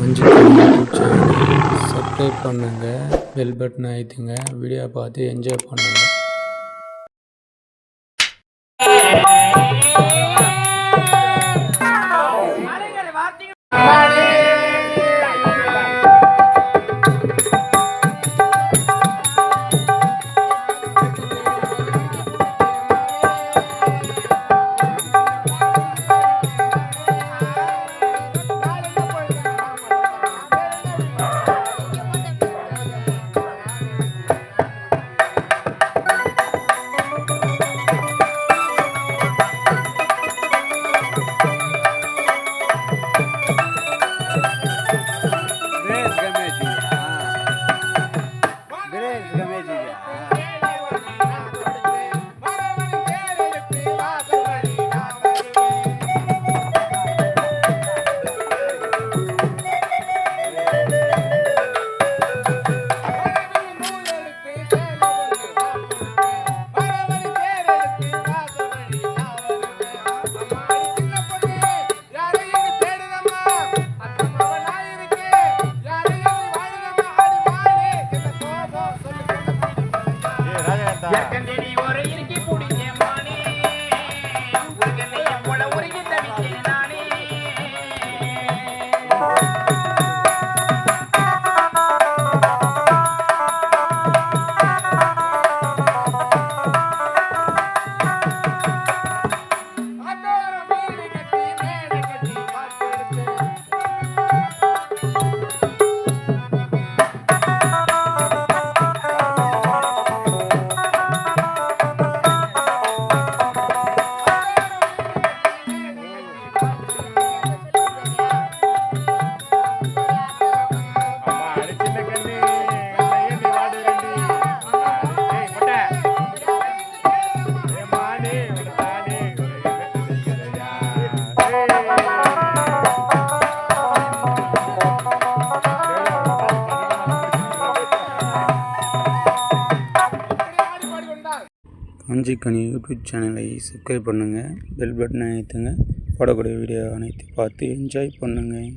மஞ்சுக்கணி YouTube சேனலை subscribe பண்ணுங்கள், bell button அழுத்துங்க. வீடியோ பார்த்து என்ஜாய் பண்ணுங்கள். மஞ்சுக்கணி யூடியூப் சேனலை சப்ஸ்கிரைப் பண்ணுங்கள், பெல் பட்டனை அழுத்துங்க. போடக்கூடிய வீடியோ அனைத்து பார்த்து என்ஜாய் பண்ணுங்கள்.